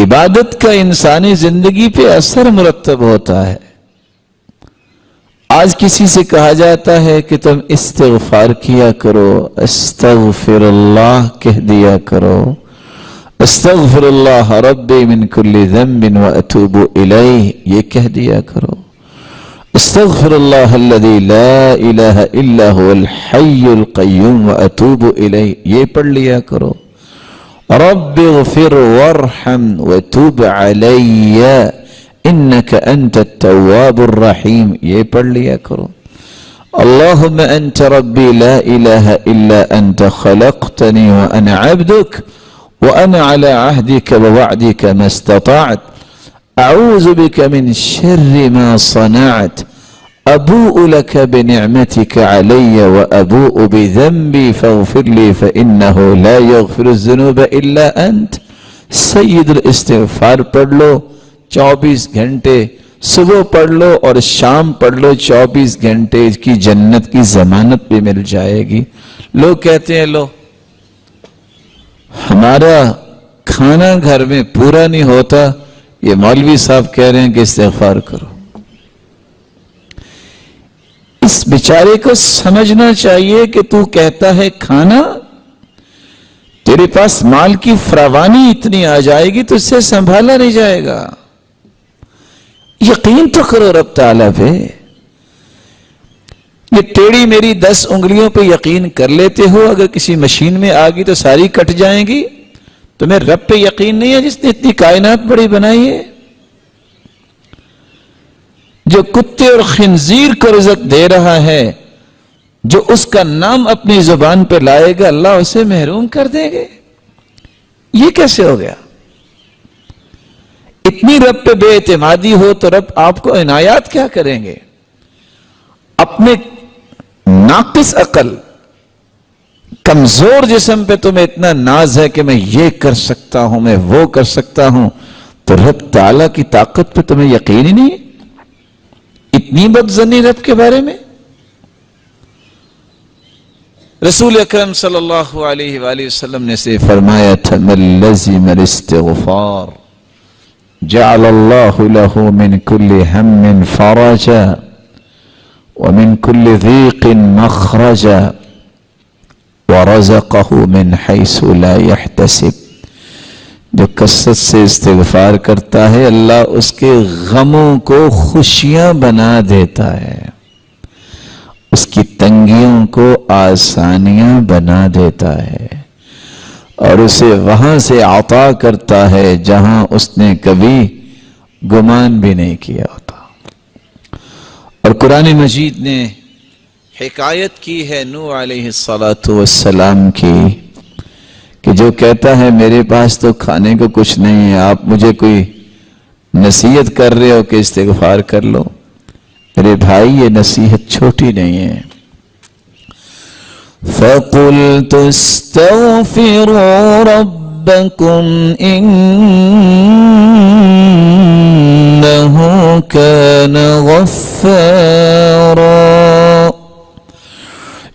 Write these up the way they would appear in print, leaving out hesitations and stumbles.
عبادت کا انسانی زندگی پہ اثر مرتب ہوتا ہے۔ آج کسی سے کہا جاتا ہے کہ تم استغفار کیا کرو، استغفر اللہ کہہ دیا کرو، استغفر اللہ ربی من کل ذنب واتوب الیہ یہ کہہ دیا کرو، استغفر اللہ الذی لا الہ الا هو الحی القیوم واتوب الیہ یہ پڑھ لیا کرو، رب اغفر وارحم وتوب علی انک انت التواب الرحیم یہ پڑھ لیا کرو، اللہم انت ربی لا الہ الا انت خلقتنی وانا عبدک وانا على عهدك ووعدك ما استطعت اعوذ بك من شر ما صنعت ابوء لك بنعمتك علي وابوء بذنبي فاغفر لي فانه لا يغفر الذنوب الا انت۔ سید الاستغفار پڑھ لو 24 گھنٹے، صبح پڑھ لو اور شام پڑھ لو، 24 گھنٹے کی جنت کی ضمانت بھی مل جائے گی۔ لوگ کہتے ہیں لو ہمارا کھانا گھر میں پورا نہیں ہوتا، یہ مولوی صاحب کہہ رہے ہیں کہ استغفار کرو۔ اس بیچارے کو سمجھنا چاہیے کہ تو کہتا ہے کھانا، تیرے پاس مال کی فراوانی اتنی آ جائے گی تو اس سے سنبھالا نہیں جائے گا۔ یقین تو کرو رب تعالیٰ پہ۔ یہ ٹیڑھی میری 10 انگلیوں پہ یقین کر لیتے ہو، اگر کسی مشین میں آ گئی تو ساری کٹ جائیں گی۔ تمہیں رب پہ یقین نہیں ہے جس نے اتنی کائنات بڑی بنائی ہے، جو کتے اور خنزیر کو رزق دے رہا ہے، جو اس کا نام اپنی زبان پہ لائے گا اللہ اسے محروم کر دے گے؟ یہ کیسے ہو گیا؟ اتنی رب پہ بے اعتمادی ہو تو رب آپ کو عنایات کیا کریں گے؟ اپنے ناقص عقل، کمزور جسم پہ تمہیں اتنا ناز ہے کہ میں یہ کر سکتا ہوں، میں وہ کر سکتا ہوں، تو رب تعالیٰ کی طاقت پہ تمہیں یقین ہی نہیں ہے؟ اتنی بدظنی رب کے بارے میں؟ رسول اکرم صلی اللہ علیہ وآلہ وسلم نے سے فرمایا تھا من لزم الاستغفار جعل اللہ له من كل هم فرجا ومن كل ضيق مخرجا ورزقه من حيث لا يحتسب۔ جو کثرت سے استغفار کرتا ہے اللہ اس کے غموں کو خوشیاں بنا دیتا ہے، اس کی تنگیوں کو آسانیاں بنا دیتا ہے، اور اسے وہاں سے عطا کرتا ہے جہاں اس نے کبھی گمان بھی نہیں کیا ہوتا۔ اور قرآن مجید نے حکایت کی ہے نوح علیہ السلام کی کہ جو کہتا ہے میرے پاس تو کھانے کو کچھ نہیں ہے، آپ مجھے کوئی نصیحت کر رہے ہو کہ استغفار کر لو۔ میرے بھائی یہ نصیحت چھوٹی نہیں ہے۔ فَقُلْتُ اسْتَغْفِرُوا رَبَّكُمْ إِنَّهُ كَانَ غَفَّارًا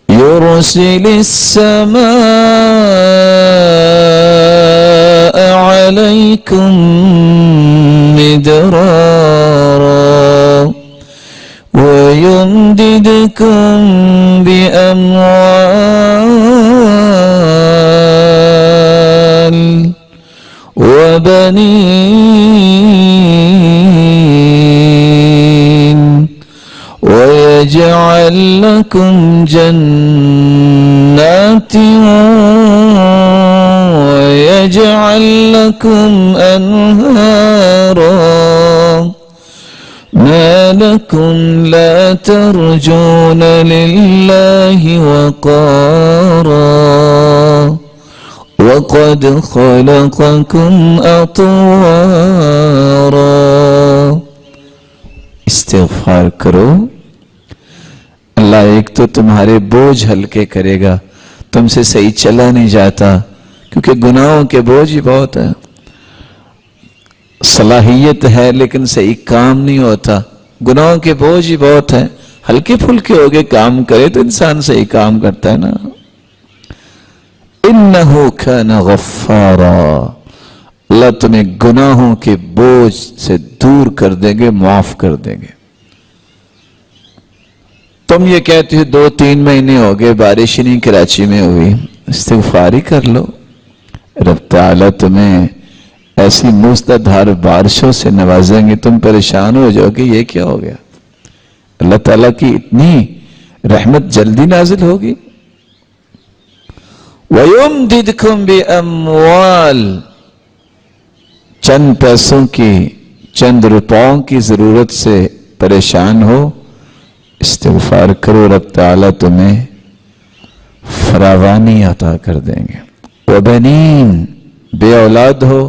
يُرْسِلِ السَّمَاءَ عَلَيْكُمْ مِدْرَارًا وَيُمْدِدْكُمْ بِأَمْوَالٍ وَبَنِينَ وَيَجْعَلْ لَكُمْ جَنَّاتٍ وَيَجْعَلْ لَكُمْ أَنْهَارًا مَا لَكُمْ لَا تَرْجُونَ لِلَّهِ وَقَارًا وَقَدْ خَلَقَكُمْ أَطْوَارًا۔ استغفار کرو، اللہ ایک تو تمہارے بوجھ ہلکے کرے گا، تم سے صحیح چلا نہیں جاتا کیونکہ گناہوں کے بوجھ ہی بہت ہے، صلاحیت ہے لیکن صحیح کام نہیں ہوتا، گناہوں کے بوجھ ہی بہت ہے، ہلکے پھلکے ہو کے کام کرے تو انسان صحیح کام کرتا ہے نا۔ انہو کان غفارا، اللہ تمہیں گناہوں کے بوجھ سے دور کر دیں گے، معاف کر دیں گے۔ تم یہ کہتے ہو 2-3 مہینے ہو گئے بارش نہیں کراچی میں ہوئی، استغفار ہی کر لو، رب تعالیٰ تمہیں ایسی موسلادھار بارشوں سے نوازیں گے، تم پریشان ہو جاؤ کہ یہ کیا ہو گیا۔ اللہ تعالیٰ کی اتنی رحمت جلدی نازل ہوگی۔ وَيُمْدِدْكُمْ بِأَمْوَالٍ، چند پیسوں کی، چند روپوں کی ضرورت سے پریشان ہو، استغفار کرو، رب تعالیٰ تمہیں فراوانی عطا کر دیں گے۔ وَبَنِينَ، بے اولاد ہو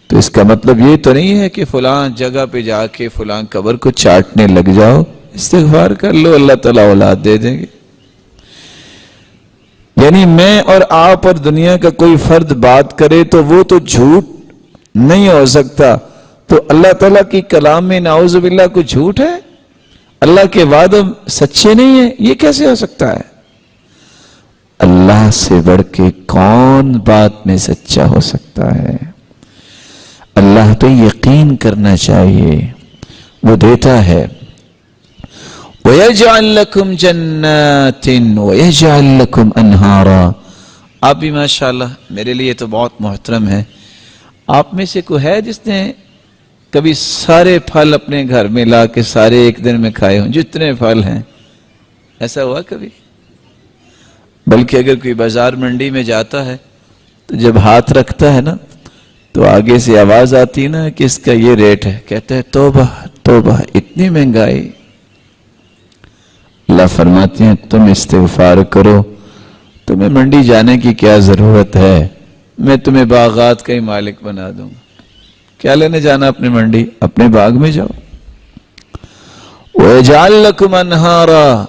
تو اس کا مطلب یہ تو نہیں ہے کہ فلاں جگہ پہ جا کے فلاں قبر کو چاٹنے لگ جاؤ، استغفار کر لو، اللہ تعالیٰ اولاد دے دیں گے۔ یعنی میں اور آپ اور دنیا کا کوئی فرد بات کرے تو وہ تو جھوٹ نہیں ہو سکتا، تو اللہ تعالیٰ کی کلام میں نعوذ باللہ کوئی جھوٹ ہے؟ اللہ کے وعدے سچے نہیں ہیں؟ یہ کیسے ہو سکتا ہے؟ اللہ سے بڑھ کے کون بات میں سچا ہو سکتا ہے؟ اللہ پہ یقین کرنا چاہیے، وہ دیتا ہے۔ وَيَجْعَلْ لَكُمْ جَنَّاتٍ وَيَجْعَلْ لَكُمْ أَنْهَارًا۔ آپ بھی ماشاءاللہ میرے لیے تو بہت محترم ہے۔ آپ میں سے کوئی ہے جس نے کبھی سارے پھل اپنے گھر میں لا کے سارے ایک دن میں کھائے ہوں؟ جتنے پھل ہیں، ایسا ہوا کبھی؟ بلکہ اگر کوئی بازار منڈی میں جاتا ہے تو جب ہاتھ رکھتا ہے نا تو آگے سے آواز آتی ہے نا کہ اس کا یہ ریٹ ہے، کہتا ہے توبہ توبہ، اتنی مہنگائی۔ اللہ فرماتے ہیں تم استغفار کرو، تمہیں منڈی جانے کی کیا ضرورت ہے، میں تمہیں باغات کا ہی مالک بنا دوں گا۔ کیا لینے جانا اپنی منڈی؟ اپنے باغ میں جاؤ۔ وَيَجْعَلْ لَكُمْ أَنْهَارًا،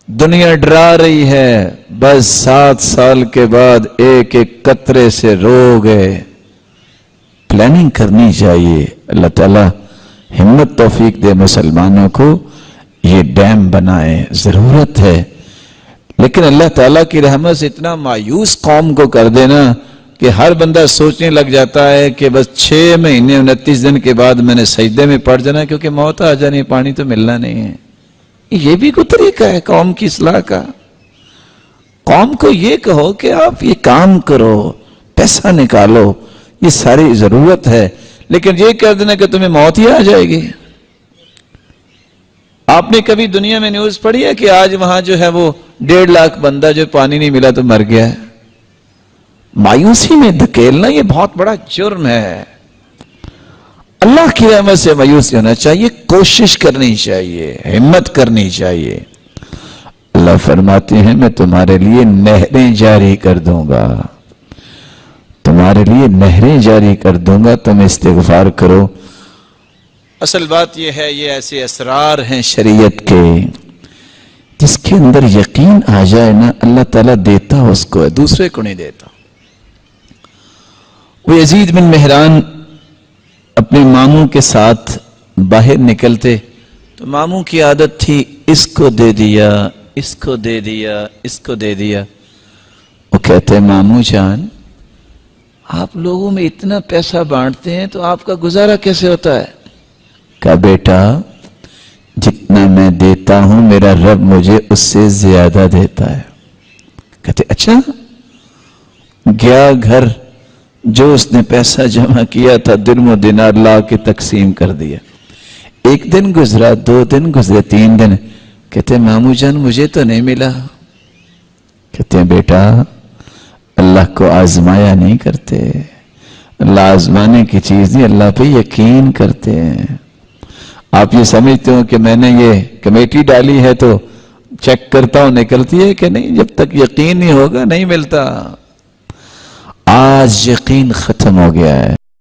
دنیا ڈرا رہی ہے بس 7 سال کے بعد ایک ایک قطرے سے رو گئے۔ پلاننگ کرنی چاہیے، اللہ تعالیٰ ہمت توفیق دے مسلمانوں کو، یہ ڈیم بنائے، ضرورت ہے۔ لیکن اللہ تعالیٰ کی رحمت سے اتنا مایوس قوم کو کر دینا کہ ہر بندہ سوچنے لگ جاتا ہے کہ بس 6 مہینے 29 دن کے بعد میں نے سجدے میں پڑ جانا کیونکہ موت آ جانی، پانی تو ملنا نہیں ہے۔ یہ بھی کوئی طریقہ ہے قوم کی اصلاح کا؟ قوم کو یہ کہو کہ آپ یہ کام کرو، پیسہ نکالو، یہ ساری ضرورت ہے، لیکن یہ کہہ دینا کہ تمہیں موت ہی آ جائے گی۔ آپ نے کبھی دنیا میں نیوز پڑھی ہے کہ آج وہاں جو ہے وہ 1.5 لاکھ بندہ جو پانی نہیں ملا تو مر گیا ہے؟ مایوسی میں دھکیلنا یہ بہت بڑا جرم ہے۔ اللہ کی رحمت سے مایوس ہونا چاہیے، کوشش کرنی چاہیے، ہمت کرنی چاہیے۔ اللہ فرماتے ہیں میں تمہارے لیے نہریں جاری کر دوں گا، تمہارے لیے نہریں جاری کر دوں گا، تم استغفار کرو۔ اصل بات یہ ہے، یہ ایسے اسرار ہیں شریعت کے جس کے اندر یقین آ جائے نا، اللہ تعالیٰ دیتا اس کو ہے، دوسرے کو نہیں دیتا۔ وہ یزید بن مہران اپنے ماموں کے ساتھ باہر نکلتے تو ماموں کی عادت تھی اس کو دے دیا، اس کو دے دیا، اس کو دے دیا۔ وہ کہتے ماموں جان آپ لوگوں میں اتنا پیسہ بانٹتے ہیں تو آپ کا گزارا کیسے ہوتا ہے؟ کہا بیٹا جتنا میں دیتا ہوں میرا رب مجھے اس سے زیادہ دیتا ہے۔ کہتے اچھا؟ گیا گھر، جو اس نے پیسہ جمع کیا تھا درم و دینار لا کے تقسیم کر دیا۔ 1 دن گزرا، 2 دن گزرے، 3 دن، کہتے ماموں جان مجھے تو نہیں ملا۔ کہتے ہیں بیٹا اللہ کو آزمایا نہیں کرتے، اللہ آزمانے کی چیز نہیں، اللہ پہ یقین کرتے ہیں۔ آپ یہ سمجھتے ہو کہ میں نے یہ کمیٹی ڈالی ہے تو چیک کرتا ہوں نکلتی ہے کہ نہیں، جب تک یقین نہیں ہوگا نہیں ملتا۔ آج یقین ختم ہو گیا ہے۔